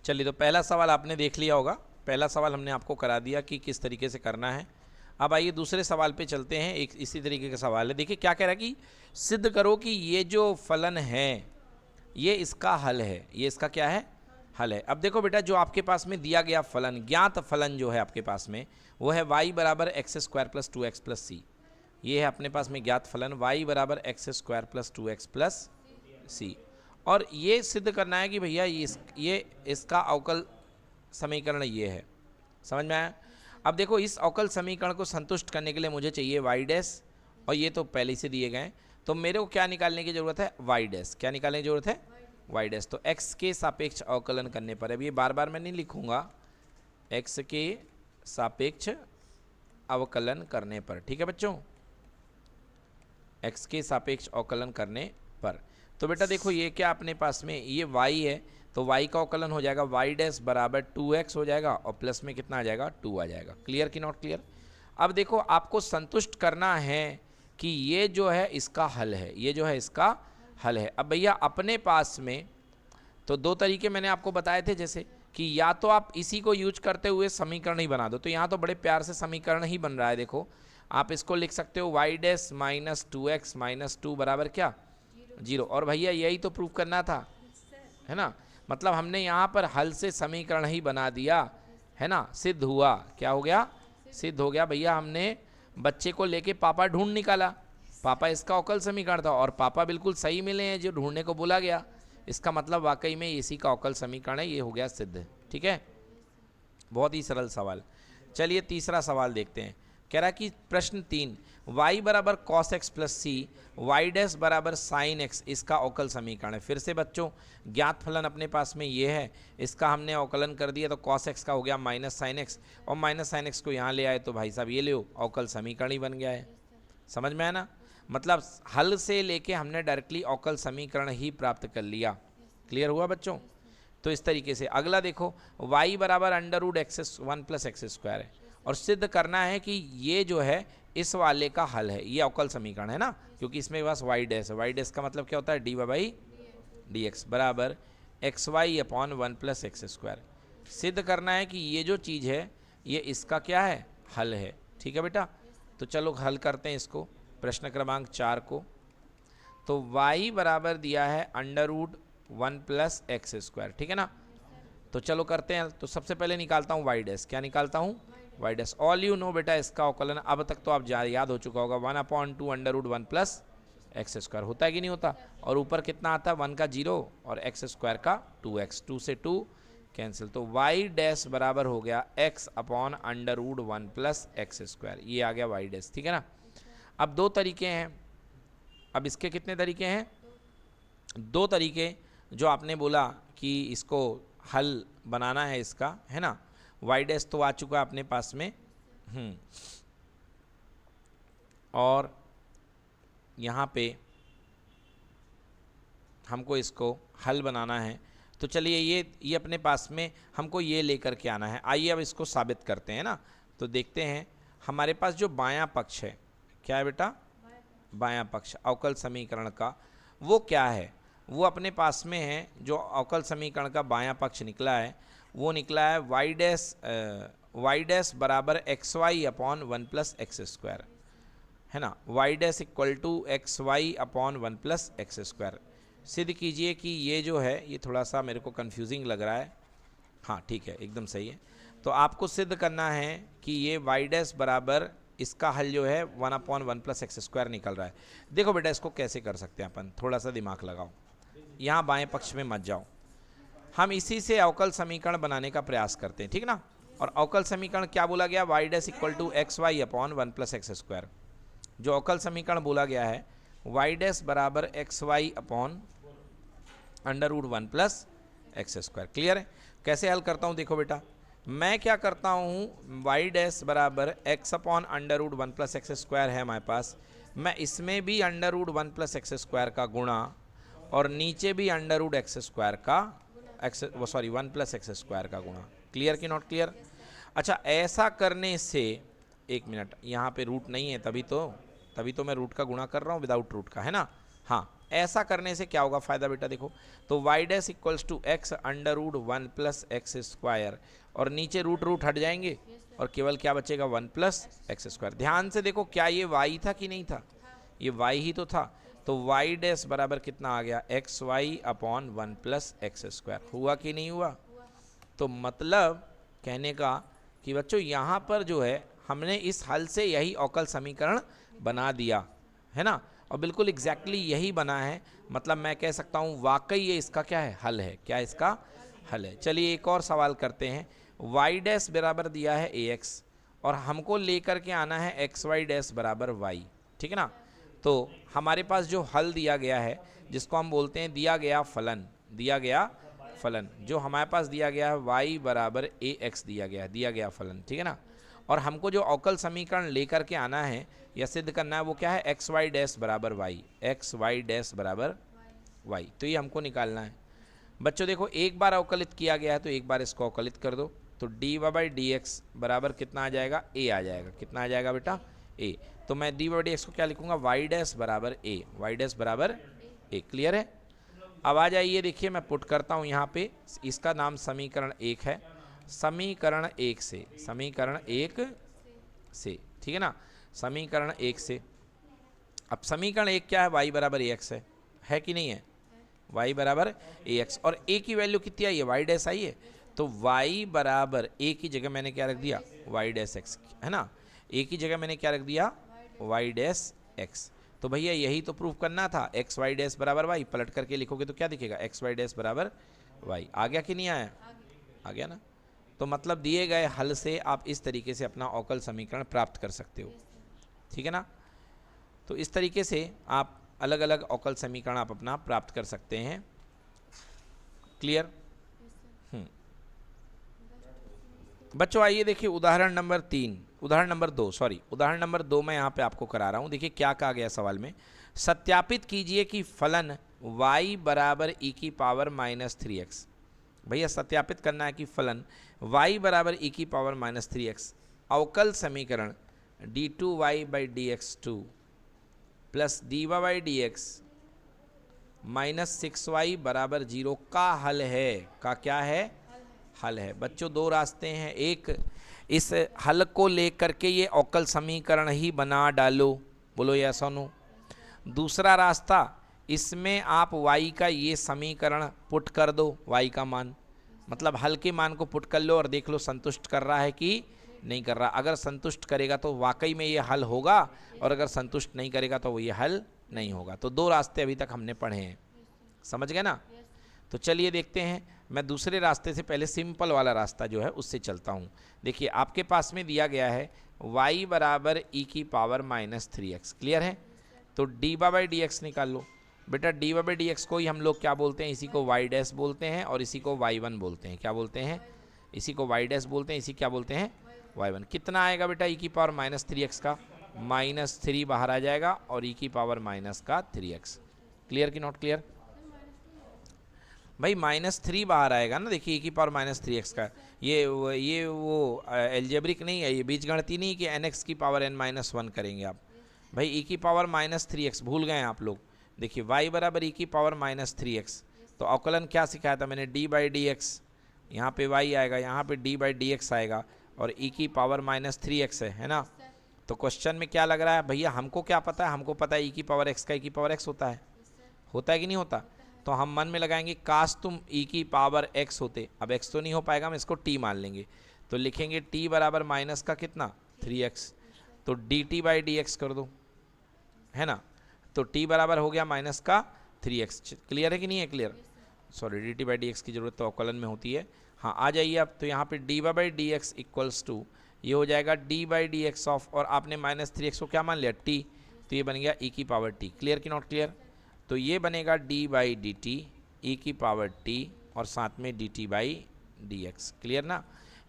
चलिए, तो पहला सवाल आपने देख लिया होगा, पहला सवाल हमने आपको करा दिया कि किस तरीके से करना है। अब आइए दूसरे सवाल पे चलते हैं। एक इसी तरीके का सवाल है। देखिए क्या कह रहा है कि सिद्ध करो कि ये जो फलन है ये इसका हल है। ये इसका क्या है? हल है। अब देखो बेटा, जो आपके पास में दिया गया फलन, ज्ञात फलन जो है आपके पास में, वो है y बराबर x square plus 2x plus c. ये है अपने पास में ज्ञात फलन y बराबर x square plus 2x plus c. और ये सिद्ध करना है कि भैया ये इसका अवकल समीकरण ये है। समझ में आया? अब देखो, इस अवकल समीकरण को संतुष्ट करने के लिए मुझे चाहिए y डैश, और ये तो पहले से दिए गए, तो मेरे को क्या निकालने की ज़रूरत है? y dash. क्या निकालने की ज़रूरत है? y dash. तो x के सापेक्ष अवकलन करने पर, अब ये बार बार मैं नहीं लिखूंगा, x के सापेक्ष अवकलन करने पर, ठीक है बच्चों, x के सापेक्ष अवकलन करने पर। तो बेटा देखो, ये क्या अपने पास में ये y है, तो y का अवकलन हो जाएगा y डैश बराबर 2x हो जाएगा, और प्लस में कितना आ जाएगा? 2 आ जाएगा। क्लियर कि नॉट क्लियर? अब देखो, आपको संतुष्ट करना है कि ये जो है इसका हल है, ये जो है इसका हल है। अब भैया अपने पास में तो दो तरीके मैंने आपको बताए थे, जैसे कि या तो आप इसी को यूज करते हुए समीकरण ही बना दो, तो यहाँ तो बड़े प्यार से समीकरण ही बन रहा है। देखो, आप इसको लिख सकते हो y dash minus 2x minus 2 बराबर क्या? 0। और भैया यही तो प्रूव करना था, है ना? मतलब हमने यहाँ पर हल से समीकरण ही बना दिया, है ना? सिद्ध हुआ। क्या हो गया? सिद्ध हो गया। भैया हमने बच्चे को लेके पापा ढूंढ निकाला, पापा इसका अवकल समीकरण था, और पापा बिल्कुल सही मिले हैं जो ढूंढने को बोला गया। इसका मतलब वाकई में इसी का अवकल समीकरण है, ये हो गया सिद्ध। ठीक है, बहुत ही सरल सवाल। चलिए तीसरा सवाल देखते हैं। कह रहा है कि प्रश्न 3, y बराबर कॉस एक्स प्लस सी, वाई डैश बराबर साइन एक्स इसका अवकल समीकरण है। फिर से बच्चों, ज्ञात फलन अपने पास में ये है, इसका हमने अवकलन कर दिया, तो कॉस एक्स का हो गया माइनस साइन एक्स, और माइनस साइन एक्स को यहाँ ले आए तो भाई साहब ये ले अवकल समीकरण ही बन गया है। समझ में आया ना? मतलब हल से लेके हमने डायरेक्टली अवकल समीकरण ही प्राप्त कर लिया। क्लियर हुआ बच्चों? तो इस तरीके से अगला देखो, y बराबर under root x 1 plus x square है, और सिद्ध करना है कि ये जो है इस वाले का हल है। ये अवकल समीकरण है ना, क्योंकि इसमें बस y डैश है। y डैश का मतलब क्या होता है? dy बाई डी एक्स बराबर x y upon 1 plus x square. सिद्ध करना है कि ये जो चीज़ है ये इसका क्या है? हल है। ठीक है बेटा, तो चलो हल करते हैं इसको, प्रश्न क्रमांक 4 को। तो y बराबर दिया है under root 1 plus x square, ठीक है ना? तो चलो करते हैं। तो सबसे पहले निकालता हूँ y डैश। क्या निकालता हूँ? y dash. All you know बेटा, इसका अवकलन अब तक तो आप याद हो चुका होगा, 1/2 under root 1 plus x square होता है कि नहीं होता? और ऊपर कितना आता है? 1 का 0 और एक्स स्क्वायर का 2x, 2 से 2 कैंसिल, तो y डैश बराबर हो गया x upon under root 1 plus x square. ये आ गया y डैश। ठीक है ना? अब दो तरीके हैं। अब इसके कितने तरीके हैं? दो तरीके। जो आपने बोला कि इसको हल बनाना है इसका, है ना? y डैश तो आ चुका है अपने पास में, और यहाँ पे हमको इसको हल बनाना है। तो चलिए ये अपने पास में हमको ये लेकर के आना है। आइए अब इसको साबित करते हैं ना। तो देखते हैं हमारे पास जो बायां पक्ष है, क्या है बेटा? बायां पक्ष अवकल समीकरण का, वो क्या है? वो अपने पास में है, जो अवकल समीकरण का बायां पक्ष निकला है वो निकला है y डैश बराबर x y upon 1 plus x square, है ना? y dash equal to x y upon 1 plus x square. सिद्ध कीजिए कि ये जो है, ये थोड़ा सा मेरे को कंफ्यूजिंग लग रहा है। हाँ ठीक है, एकदम सही है। तो आपको सिद्ध करना है कि ये y डैश बराबर इसका हल जो है 1/1 प्लस एक्स स्क्वायर निकल रहा है। देखो बेटा, इसको कैसे कर सकते हैं अपन, थोड़ा सा दिमाग लगाओ, यहाँ बाएं पक्ष में मत जाओ। हम इसी से अवकल समीकरण बनाने का प्रयास करते हैं, ठीक ना? और अवकल समीकरण क्या बोला गया? y dash equal to x y upon 1 plus x square. जो अवकल समीकरण बोला गया है y डैश बराबर x y upon under root 1 plus x square. Clear है? कैसे हल करता हूँ? देखो बेटा, मैं क्या करता हूँ, y डैश बराबर x upon under root 1 plus x square है हमारे पास, मैं इसमें भी under root 1 plus x square का गुणा, और नीचे भी अंडर रूट एक्स स्क्वायर का 1 प्लस एक्स स्क्वायर का गुणा। क्लियर कि नॉट क्लियर? अच्छा, ऐसा करने से, एक मिनट, यहाँ पे रूट नहीं है, तभी तो मैं रूट का गुणा कर रहा हूँ विदाउट रूट का, है ना? हाँ, ऐसा करने से क्या होगा फायदा बेटा देखो, तो y dash equals to x under root 1 plus x square, और नीचे रूट रूट हट जाएंगे और केवल क्या बचेगा 1 प्लस एक्स स्क्वायर। ध्यान से देखो क्या ये वाई था कि नहीं था, ये वाई ही तो था, तो वाई डैश बराबर कितना आ गया x y upon 1 plus x square. हुआ कि नहीं हुआ? तो मतलब कहने का कि बच्चों यहाँ पर जो है हमने इस हल से यही अवकल समीकरण बना दिया है ना, और बिल्कुल एग्जैक्टली यही बना है, मतलब मैं कह सकता हूँ वाकई ये इसका क्या है, हल है। क्या इसका हल है? चलिए एक और सवाल करते हैं। वाई डैश बराबर दिया है ए एक्स और हमको लेकर के आना है एक्स वाई डैश बराबर वाई, ठीक है ना। तो हमारे पास जो हल दिया गया है जिसको हम बोलते हैं दिया गया फलन, दिया गया फलन, जो हमारे पास दिया गया है y बराबर ए एक्स दिया गया फलन, ठीक है ना। और हमको जो अवकल समीकरण लेकर के आना है या सिद्ध करना है वो क्या है, एक्स वाई डैश बराबर वाई, एक्स वाई डैश बराबर वाई, तो ये हमको निकालना है। बच्चों देखो एक बार अवकलित किया गया है तो एक बार इसको अवकलित कर दो, तो d y by d x बराबर कितना आ जाएगा, ए आ जाएगा। कितना आ जाएगा बेटा, ए। तो मैं डी वाई डी एक्स को क्या लिखूंगा, वाई डैश बराबर ए, वाई डैश बराबर ए। क्लियर है? अब आ जाइए देखिए मैं पुट करता हूँ यहाँ पे, इसका नाम समीकरण 1 है, समीकरण 1 से, समीकरण 1 से, ठीक है ना, समीकरण 1 से। अब समीकरण 1 क्या है, y बराबर ए एक्स है कि नहीं है, y बराबर ए एक्स, और a की वैल्यू कितनी आई है, y डैश आई है, तो y बराबर a की जगह मैंने क्या रख दिया, y डैश एक्स, है ना, a की जगह मैंने क्या रख दिया, y डैश एक्स। तो भैया यही तो प्रूफ करना था, एक्स वाई डैश बराबर वाई, पलट करके लिखोगे तो क्या दिखेगा, एक्स वाई डैश बराबर वाई। आ गया कि नहीं आया, आ गया ना। तो मतलब दिए गए हल से आप इस तरीके से अपना अवकल समीकरण प्राप्त कर सकते हो, ठीक है ना। तो इस तरीके से आप अलग अलग अवकल समीकरण आप अपना प्राप्त कर सकते हैं। क्लियर? बच्चों आइए देखिए उदाहरण नंबर 3, उदाहरण नंबर 2, सॉरी उदाहरण नंबर 2 मैं यहाँ पे आपको करा रहा हूँ। देखिए क्या कहा गया सवाल में, सत्यापित कीजिए कि फलन y बराबर e की पावर माइनस 3x। भैया सत्यापित करना है कि फलन y बराबर e की पावर माइनस 3x अवकल समीकरण d2y by d x two plus dy by d x minus 6y बराबर 0 का हल है। का क्या है, हल है। बच्चों दो रास्ते हैं, एक इस हल को लेकर के ये अवकल समीकरण ही बना डालो, बोलो यस और नो। दूसरा रास्ता इसमें आप y का ये समीकरण पुट कर दो, y का मान, मतलब हल के मान को पुट कर लो और देख लो संतुष्ट कर रहा है कि नहीं कर रहा। अगर संतुष्ट करेगा तो वाकई में ये हल होगा, और अगर संतुष्ट नहीं करेगा तो वो ये हल नहीं होगा। तो दो रास्ते अभी तक हमने पढ़े हैं, समझ गए ना। तो चलिए देखते हैं, मैं दूसरे रास्ते से पहले सिंपल वाला रास्ता जो है उससे चलता हूँ। देखिए आपके पास में दिया गया है y बराबर e की पावर माइनस 3x, क्लियर है। तो डी बाई डी एक्स निकाल लो बेटा, डी बाई डी एक्स को ही हम लोग क्या बोलते हैं, इसी को y डैश बोलते हैं और इसी को y1 बोलते हैं। क्या बोलते हैं, इसी को y डैश बोलते हैं, इसी क्या बोलते हैं y1। कितना आएगा बेटा e की पावर माइनस 3x का, माइनस 3 बाहर आ जाएगा और e की पावर माइनस का 3x। क्लियर कि नॉट क्लियर? भाई माइनस 3 बाहर आएगा ना, देखिए e की पावर माइनस 3x का, ये वो एल्जेब्रिक नहीं है, ये बीजगणितीय नहीं कि nx की पावर n माइनस 1 करेंगे आप। भाई e की पावर माइनस 3x भूल गए आप लोग। देखिए y बराबर e की पावर माइनस 3x, तो अवकलन क्या सिखाया था मैंने, d बाई डी एक्स, यहाँ पे y आएगा, यहाँ पे d बाई डी एक्स आएगा, और e की पावर माइनस 3x है ना। तो क्वेश्चन में क्या लग रहा है भैया, हमको क्या पता है, हमको पता है e की पावर x का e की पावर x होता है कि नहीं होता। तो हम मन में लगाएंगे काश तुम e की पावर x होते। अब x तो नहीं हो पाएगा, हम इसको t मान लेंगे, तो लिखेंगे t बराबर माइनस का कितना 3x, तो dt बाई डी एक्स कर दो, है ना। तो t बराबर हो गया माइनस का 3x। क्लियर है कि नहीं है? Clear, sorry dt by d x की जरूरत तो अवकलन में होती है। हाँ आ जाइए अब, तो यहाँ पे dy by d x equals to ये हो जाएगा d by d x of, और आपने माइनस 3x को क्या मान लिया t, तो ये बन गया e की पावर t। क्लियर कि नॉट क्लियर? तो ये बनेगा d by D T E की पावर t और साथ में dt by d x. Clear ना।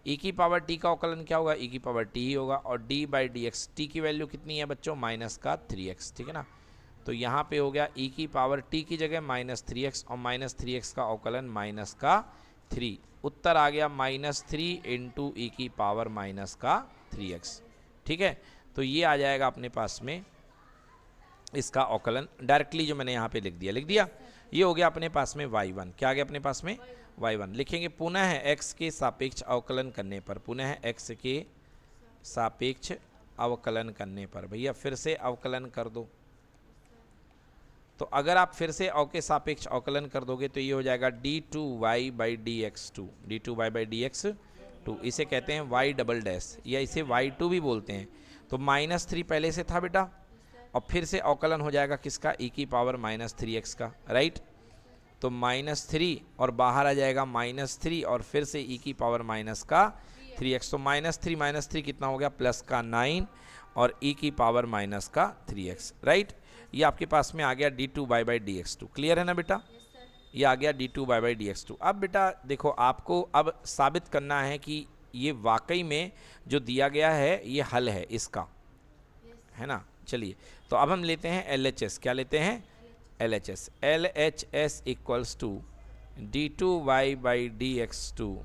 e की पावर t का अवकलन क्या होगा, e की पावर t ही होगा, और d by d x, t की वैल्यू कितनी है बच्चों, माइनस का 3x, ठीक है ना। तो यहाँ पे हो गया e की पावर t की जगह माइनस 3x, और माइनस 3x का अवकलन माइनस का 3। उत्तर आ गया माइनस 3 इंटू ई की पावर माइनस का 3x, ठीक है। तो ये आ जाएगा अपने पास में इसका अवकलन डायरेक्टली जो मैंने यहाँ पे लिख दिया। ये हो गया अपने पास में y1। क्या आ गया अपने पास में y1। लिखेंगे पुनः x के सापेक्ष अवकलन करने पर, पुनः x के सापेक्ष अवकलन करने पर, भैया फिर से अवकलन कर दो। तो अगर आप फिर से के सापेक्ष अवकलन कर दोगे तो ये हो जाएगा d2y/dx2, d2y/dx2, इसे कहते हैं y डबल डैश या इसे y2 भी बोलते हैं। तो -3 पहले से था बेटा, और फिर से अवकलन हो जाएगा किसका, e की पावर -3x का, राइट। तो -3 और बाहर आ जाएगा -3 और फिर से e की पावर -3x। तो -3 कितना हो गया, प्लस का 9 और e की पावर -3x, राइट। ये आपके पास में आ गया d2y/dx2। क्लियर है ना बेटा, ये आ गया d2y/dx2। अब बेटा देखो, आपको अब साबित करना है कि ये वाकई में जो दिया गया है ये हल है इसका, है ना। चलिए, तो अब हम लेते हैं LHS। क्या लेते हैं, LHS। LHS equals to d2y/dx2,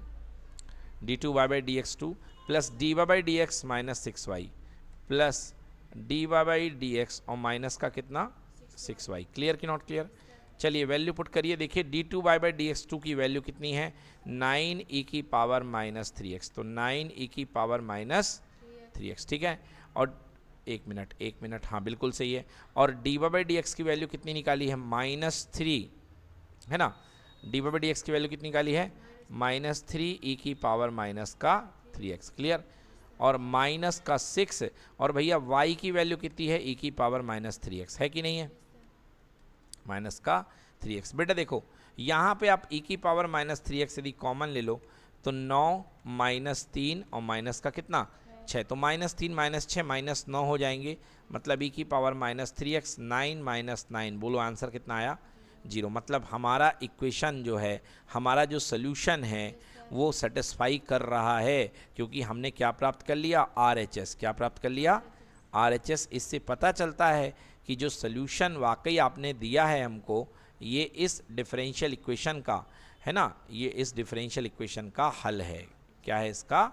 d2y/dx2 plus dy/dx minus 6y plus dy/dx और माइनस का कितना 6y। क्लियर कि नॉट क्लियर। चलिए वैल्यू पुट करिए, देखिए d2y/dx2 की वैल्यू कितनी है, 9e की पावर -3x। तो 9e की पावर -3x, ठीक है। और एक मिनट, हाँ बिल्कुल सही है। और dy/dx की वैल्यू कितनी निकाली है, -3, है ना। dy/dx की वैल्यू कितनी निकाली है, -3e की पावर -3x। क्लियर। और माइनस का 6, और भैया y की वैल्यू कितनी है, e की पावर -3x, है कि नहीं है, -3x। बेटा देखो यहाँ पे आप e की पावर -3x यदि कॉमन ले लो तो 9 -3 और माइनस का कितना 6, तो -3 -6 -9 हो जाएंगे, मतलब e की पावर -3x। 9 -9, बोलो आंसर कितना आया, 0। मतलब हमारा इक्वेशन जो है, हमारा जो सोल्यूशन है वो सेटिस्फाई कर रहा है, क्योंकि हमने क्या प्राप्त कर लिया, RHS। क्या प्राप्त कर लिया, RHS। इससे पता चलता है कि जो सोल्यूशन वाकई आपने दिया है हमको, ये इस डिफरेंशियल इक्वेशन का, है ना, ये इस डिफरेंशियल इक्वेशन का हल है। क्या है, इसका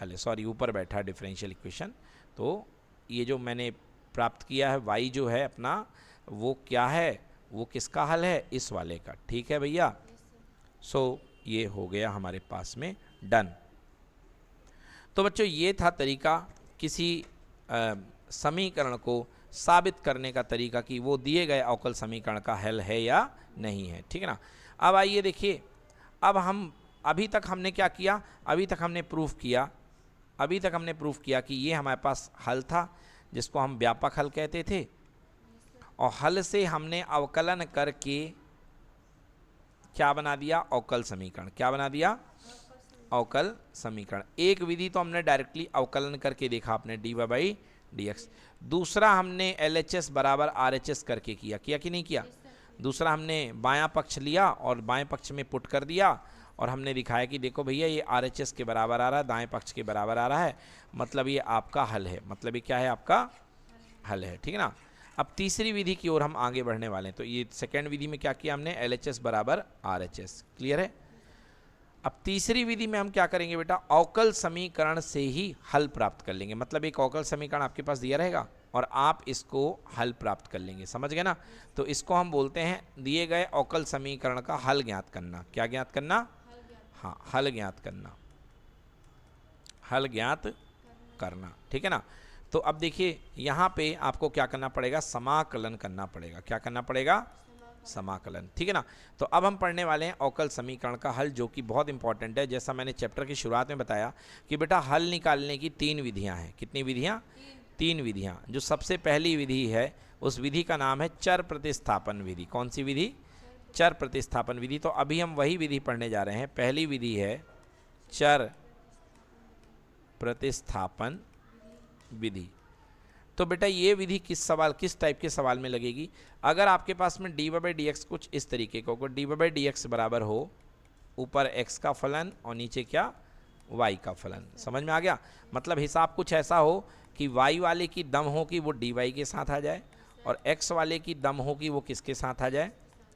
हल है, सॉरी ऊपर बैठा डिफरेंशियल इक्वेशन। तो ये जो मैंने प्राप्त किया है y जो है अपना, वो क्या है, वो किसका हल है, इस वाले का, ठीक है भैया। सो ये हो गया हमारे पास में डन। तो बच्चों ये था तरीका किसी समीकरण को साबित करने का तरीका कि वो दिए गए अवकल समीकरण का हल है या नहीं है, ठीक है ना। अब आइए देखिए, अब हम अभी तक हमने क्या किया, अभी तक हमने प्रूफ किया कि ये हमारे पास हल था जिसको हम व्यापक हल कहते थे, और हल से हमने अवकलन करके क्या बना दिया, अवकल समीकरण। क्या बना दिया, अवकल समीकरण। एक विधि तो हमने डायरेक्टली अवकलन करके देखा आपने, dy/dx। दूसरा हमने LHS बराबर RHS करके किया कि नहीं किया। दूसरा हमने बायां पक्ष लिया और बाएं पक्ष में पुट कर दिया, और हमने दिखाया कि देखो भैया ये RHS के बराबर आ रहा है, दाएं पक्ष के बराबर आ रहा है, मतलब ये आपका हल है, मतलब ये क्या है, आपका हल है, ठीक है ना। अब तीसरी विधि की ओर हम आगे बढ़ने वाले हैं। तो ये सेकेंड विधि में क्या किया हमने, LHS बराबर RHS। क्लियर है। अब तीसरी विधि में हम क्या करेंगे बेटा, अवकल समीकरण से ही हल प्राप्त कर लेंगे। मतलब एक अवकल समीकरण आपके पास दिया रहेगा और आप इसको हल प्राप्त कर लेंगे, समझ गए ना। तो इसको हम बोलते हैं दिए गए अवकल समीकरण का हल ज्ञात करना। क्या ज्ञात करना, हाँ हल ज्ञात करना, हल ज्ञात करना, ठीक है ना। तो अब देखिए यहाँ पे आपको क्या करना पड़ेगा, समाकलन करना पड़ेगा। क्या करना पड़ेगा, समाकलन, ठीक है ना। तो अब हम पढ़ने वाले हैं अवकल समीकरण का हल, जो कि बहुत इंपॉर्टेंट है। जैसा मैंने चैप्टर की शुरुआत में बताया कि बेटा हल निकालने की 3 विधियां हैं। कितनी विधियां, 3 विधियां। जो सबसे पहली विधि है उस विधि का नाम है चर प्रतिस्थापन विधि। कौन सी विधि, चर प्रतिस्थापन विधि। तो अभी हम वही विधि पढ़ने जा रहे हैं। पहली विधि है चर प्रतिस्थापन विधि। तो बेटा ये विधि किस टाइप के सवाल में लगेगी, अगर आपके पास में dy/dx कुछ इस तरीके का, dy/dx बराबर हो ऊपर x का फलन और नीचे क्या, y का फलन। समझ में आ गया। मतलब हिसाब कुछ ऐसा हो कि y वाले की दम हो कि वो dy के साथ आ जाए, और x वाले की दम हो कि वो किसके साथ आ जाए,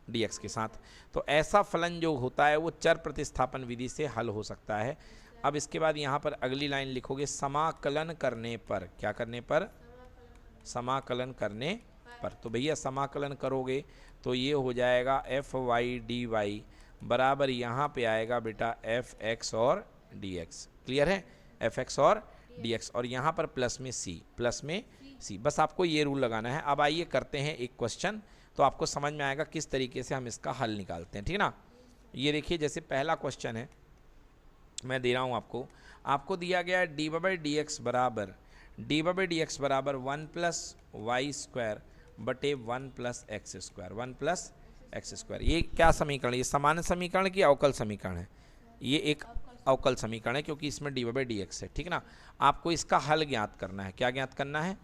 dx के साथ। तो ऐसा फलन जो होता है वो चर प्रतिस्थापन विधि से हल हो सकता है। अब इसके बाद यहाँ पर अगली लाइन लिखोगे, समाकलन करने पर। क्या करने पर, समाकलन करने पर। तो भैया समाकलन करोगे तो ये हो जाएगा एफ वाई डी वाई बराबर यहाँ पे आएगा बेटा एफ एक्स और डी एक्स। क्लियर है, एफ एक्स और डी एक्स, और यहाँ पर प्लस में सी। बस आपको ये रूल लगाना है। अब आइए करते हैं एक क्वेश्चन, तो आपको समझ में आएगा किस तरीके से हम इसका हल निकालते हैं, ठीक ना। ये देखिए, जैसे पहला क्वेश्चन है, मैं दे रहा हूँ आपको दिया गया है डी बाई डी एक्स बराबर 1 प्लस वाई स्क्वायर बटे 1 प्लस एक्स स्क्वायर। ये क्या समीकरण, ये सामान्य समीकरण की अवकल समीकरण है? ये एक अवकल समीकरण है क्योंकि इसमें डी बाई डी एक्स है, ठीक ना। आपको इसका हल ज्ञात करना है। क्या ज्ञात करना है?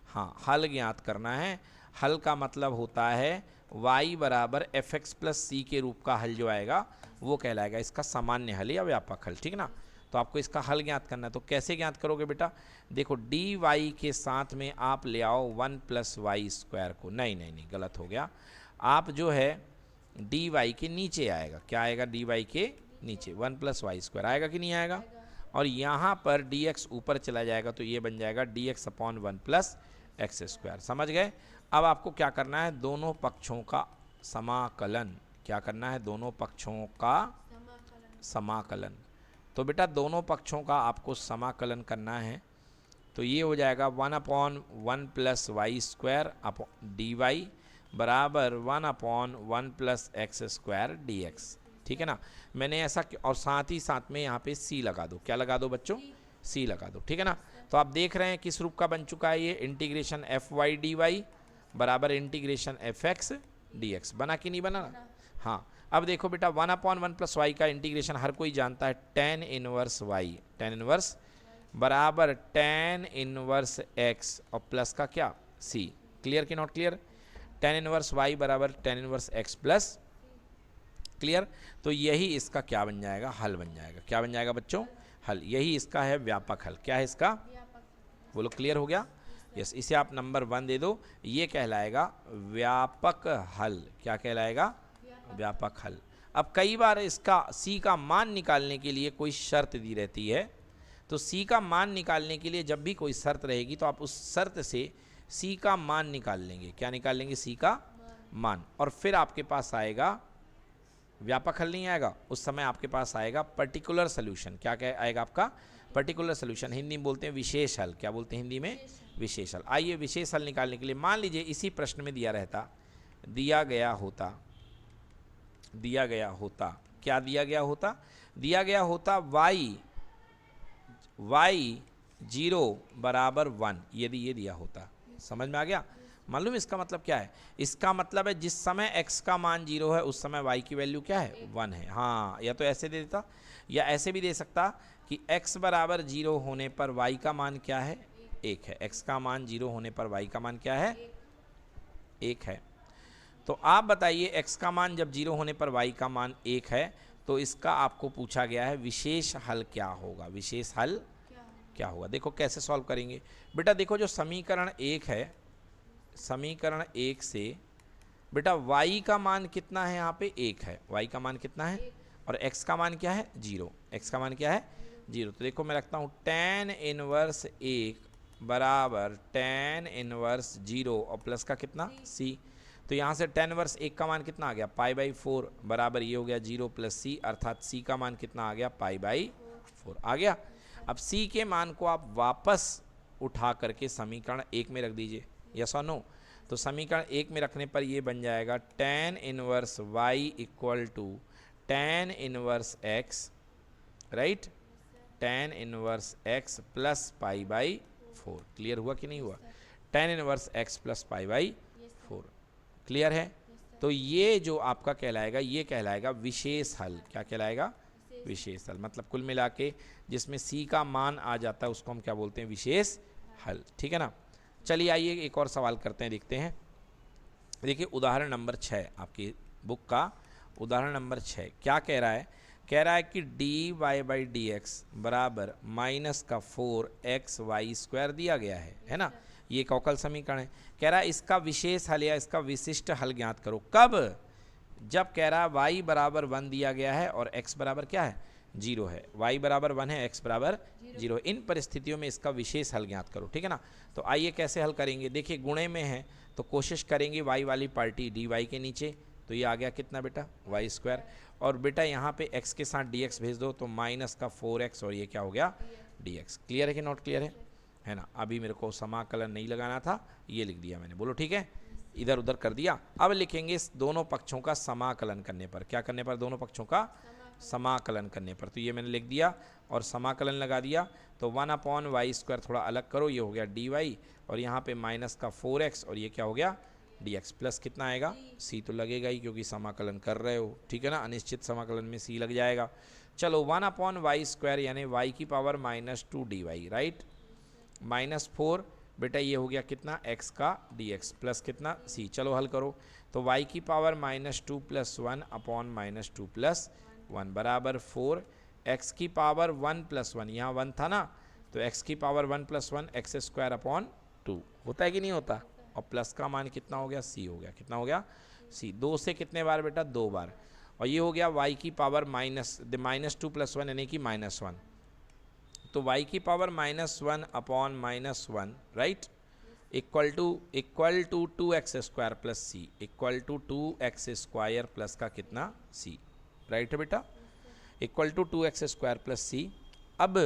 हाँ, हल ज्ञात करना है। हल का मतलब होता है y बराबर एफ एक्स प्लस सी के रूप का हल जो आएगा वो कहलाएगा इसका सामान्य हल या व्यापक हल, ठीक ना। तो आपको इसका हल ज्ञात करना है। तो कैसे ज्ञात करोगे बेटा? देखो, डी वाई के साथ में आप ले आओ 1 प्लस वाई स्क्वायर को। नहीं, गलत हो गया। आप जो है डी वाई के नीचे आएगा। क्या आएगा? डी वाई के नीचे 1 प्लस वाई स्क्वायर आएगा कि नहीं आएगा? और यहाँ पर डी एक्स ऊपर चला जाएगा तो ये बन जाएगा D x upon 1 plus x square. समझ गए? अब आपको क्या करना है? दोनों पक्षों का समाकलन। क्या करना है? दोनों पक्षों का समाकलन। तो बेटा दोनों पक्षों का आपको समाकलन करना है। तो ये हो जाएगा 1 upon 1 plus y square upon d y बराबर 1 upon 1 plus x square d x, ठीक है ना। मैंने ऐसा, और साथ ही साथ में यहाँ पे सी लगा दो। क्या लगा दो बच्चों? सी लगा दो, ठीक है ना। तो आप देख रहे हैं किस रूप का बन चुका है ये, integration f y d y बराबर integration f x d x. बना कि नहीं बना? हाँ। अब देखो बेटा, 1 अपॉन 1 प्लस वाई का इंटीग्रेशन हर कोई जानता है, tan inverse y, tan inverse बराबर टेन इनवर्स एक्स और प्लस का क्या? सी। क्लियर कि not clear? Tan inverse y बराबर tan inverse x plus, clear. तो यही इसका क्या बन जाएगा? हल बन जाएगा। क्या बन जाएगा बच्चों? हल। यही इसका है व्यापक हल। क्या है इसका? बोलो, क्लियर हो गया? यस, इसे आप नंबर 1 दे दो। ये कहलाएगा व्यापक हल। क्या कहलाएगा? व्यापक हल। अब कई बार इसका सी का मान निकालने के लिए कोई शर्त दी रहती है। तो सी का मान निकालने के लिए जब भी कोई शर्त रहेगी तो आप उस शर्त से सी का मान निकाल लेंगे। क्या निकाल लेंगे? सी का मान। और फिर आपके पास आएगा व्यापक हल, नहीं आएगा उस समय, आपके पास आएगा पर्टिकुलर सोल्यूशन। क्या आएगा आपका? Particular solution. हिंदी में बोलते हैं विशेष हल। क्या बोलते हैं हिंदी में? विशेष हल। आइए विशेष हल निकालने के लिए, मान लीजिए इसी प्रश्न में दिया गया होता y 0 बराबर 1, यदि ये दिया होता। समझ में आ गया? मालूम इसका मतलब क्या है? इसका मतलब है जिस समय x का मान 0 है उस समय y की वैल्यू क्या है? 1 है। हाँ, या तो ऐसे दे देता या ऐसे भी दे सकता कि x बराबर 0 होने पर y का मान क्या है? 1 है। x का मान 0 होने पर y का मान क्या है? 1 है। तो आप बताइए, x का मान जब 0 होने पर y का मान 1 है तो इसका आपको पूछा गया है विशेष हल क्या होगा? विशेष हल क्या होगा? देखो कैसे सॉल्व करेंगे बेटा। देखो, जो समीकरण 1 है, समीकरण 1 से बेटा y का मान कितना है? यहाँ पे 1 है। y का मान कितना है? और x का मान क्या है? 0। x का मान क्या है? 0। तो देखो मैं रखता हूँ tan इनवर्स 1 बराबर tan इनवर्स 0 और प्लस का कितना? c। तो यहाँ से tan इनवर्स 1 का मान कितना आ गया? पाई बाई 4 बराबर ये हो गया 0 प्लस c, अर्थात c का मान कितना आ गया? पाई बाई 4 आ गया। अब c के मान को आप वापस उठा करके समीकरण 1 में रख दीजिए। यस और नो? तो समीकरण 1 में रखने पर ये बन जाएगा tan inverse y equal to tan inverse x, right, tan inverse x plus pi by 4। Clear हुआ कि नहीं हुआ? tan inverse x plus pi by 4। Clear है? तो ये जो आपका कहलाएगा, ये कहलाएगा विशेष हल। क्या कहलाएगा? विशेष हल। मतलब कुल मिला के जिसमें c का मान आ जाता है उसको हम क्या बोलते हैं? विशेष हल। ठीक है ना। चलिए आइए एक और सवाल करते हैं, देखते हैं। देखिए उदाहरण नंबर 6 आपकी बुक का, उदाहरण नंबर 6 क्या कह रहा है? कह रहा है कि d y by d x बराबर माइनस का 4xy स्क्वायर दिया गया है ना। ये एक अवकल समीकरण है। कह रहा है इसका विशेष हल या इसका विशिष्ट हल ज्ञात करो। कब? जब कह रहा है y बराबर 1 दिया गया है और x बराबर क्या है? जीरो है, y बराबर 1 है, x बराबर 0। इन परिस्थितियों में इसका विशेष हल ज्ञात करो, ठीक है ना। तो आइए कैसे हल करेंगे, देखिए गुणे में है तो कोशिश करेंगे y वाली पार्टी dy के नीचे, तो ये आ गया कितना बेटा वाई स्क्वायर, और बेटा यहाँ पे x के साथ dx भेज दो तो माइनस का 4x और ये क्या हो गया dx। क्लियर है कि नॉट क्लियर है ना। अभी मेरे को समाकलन नहीं लगाना था, ये लिख दिया मैंने, बोलो ठीक है, इधर उधर कर दिया। अब लिखेंगे इस दोनों पक्षों का समाकलन करने पर, क्या करने पर, दोनों पक्षों का समाकलन करने पर, तो ये मैंने लिख दिया और समाकलन लगा दिया। तो 1/y² थोड़ा अलग करो, ये हो गया dy, और यहाँ पे माइनस का 4x और ये क्या हो गया dx, प्लस कितना आएगा c, तो लगेगा ही क्योंकि समाकलन कर रहे हो, ठीक है ना, अनिश्चित समाकलन में c लग जाएगा। चलो 1/y² यानी y की पावर -2 dy, राइट, -4 बेटा ये हो गया कितना x का dx, प्लस कितना c, चलो हल करो। तो y की पावर -2 + 1/-2 + 1 बराबर 4, x की पावर 1 + 1, यहाँ 1 था ना, तो x की पावर 1 + 1 x² होता है कि नहीं होता, और प्लस का मान कितना हो गया c हो गया, कितना हो गया c, 2 से कितने बार बेटा 2 बार, और ये हो गया y की पावर -2 + 1 यानी कि -1, तो y की power -1/-1 right, equal to 2x² + c, equal to 2x² plus का कितना c, राइट है बेटा, इक्वल टू 2x² + c। अब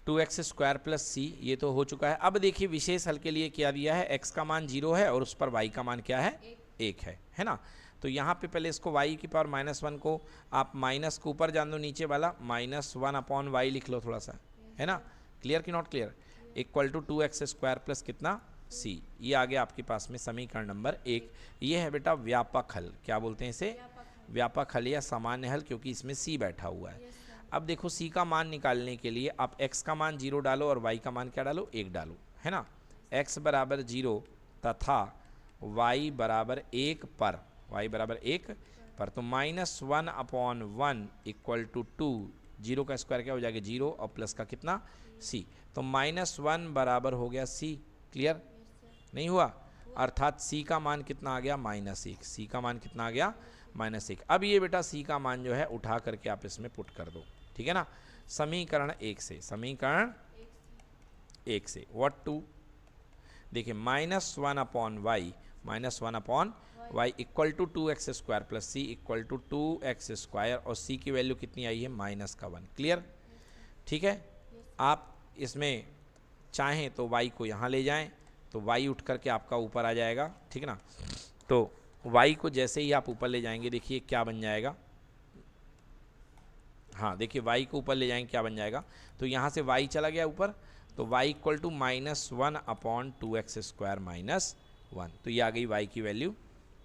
2x² + c ये तो हो चुका है। अब देखिए विशेष हल के लिए क्या दिया है, x का मान 0 है और उस पर y का मान क्या है 1 है ना। तो यहाँ पे पहले इसको y की पावर -1 को आप माइनस को ऊपर जान दो, नीचे वाला -1/y लिख लो थोड़ा सा, है ना, क्लियर कि not clear, equal to 2x² plus कितना c, ये आ गया आपके पास में समीकरण नंबर 1। ये है बेटा व्यापक हल, क्या बोलते हैं इसे, व्यापक हल या सामान्य हल, क्योंकि इसमें c बैठा हुआ है। अब देखो c का मान निकालने के लिए आप x का मान 0 डालो और y का मान क्या डालो 1 डालो, है ना, x बराबर 0 तथा y बराबर 1 पर, y बराबर 1 पर, तो -1/1 इक्वल टू 2, 0 का स्क्वायर क्या हो जाएगा 0 और प्लस का कितना c, तो -1 बराबर हो गया c, क्लियर नहीं हुआ, अर्थात c का मान कितना आ गया -1, c का मान कितना आ गया -1। अब ये बेटा c का मान जो है उठा करके आप इसमें पुट कर दो, ठीक है ना, समीकरण 1 से, समीकरण 1 से व्हाट टू, देखिए -1/y equal to 2x² + c equal to 2x² और c की वैल्यू कितनी आई है -1, क्लियर, ठीक है। आप इसमें चाहें तो y को यहाँ ले जाएं तो y उठ करके आपका ऊपर आ जाएगा, ठीक है ना, तो y को जैसे ही आप ऊपर ले जाएंगे देखिए क्या बन जाएगा, हाँ देखिए y को ऊपर ले जाएंगे क्या बन जाएगा, तो यहाँ से y चला गया ऊपर, तो y इक्वल टू -1/2x² -1, तो ये आ गई y की value,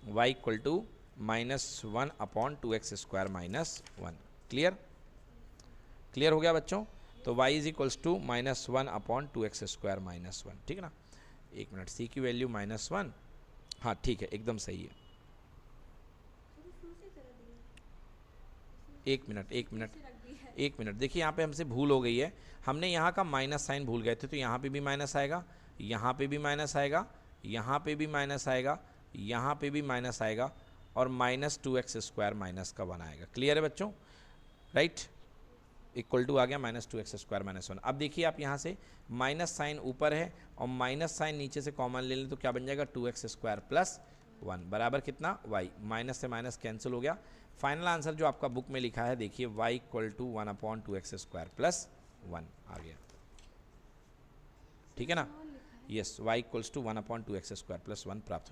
y equal to -1/2x² -1, clear, clear हो गया बच्चों। तो y is equals to -1/2x² -1, ठीक है ना। एक मिनट, c की वैल्यू -1, हाँ ठीक है एकदम सही है, एक मिनट देखिए यहाँ पे हमसे भूल हो गई है, हमने यहाँ का माइनस साइन भूल गए थे, तो यहाँ पे भी माइनस आएगा, यहाँ पे भी माइनस आएगा, यहाँ पे भी माइनस आएगा, यहाँ पे भी माइनस आएगा, और -2x² -1 आएगा, क्लियर है बच्चों, राइट, इक्वल टू आ गया -2x² -1। अब देखिए आप यहाँ से माइनस साइन ऊपर है और माइनस साइन नीचे से कॉमन ले लें तो क्या बन जाएगा 2x² + 1 बराबर कितना y, माइनस से माइनस कैंसिल हो गया। फाइनल आंसर जो आपका बुक में लिखा है देखिए y इक्वल टू 1/2x² + 1 आ गया, ठीक है ना, yes y equals to 1/2x² + 1 प्राप्त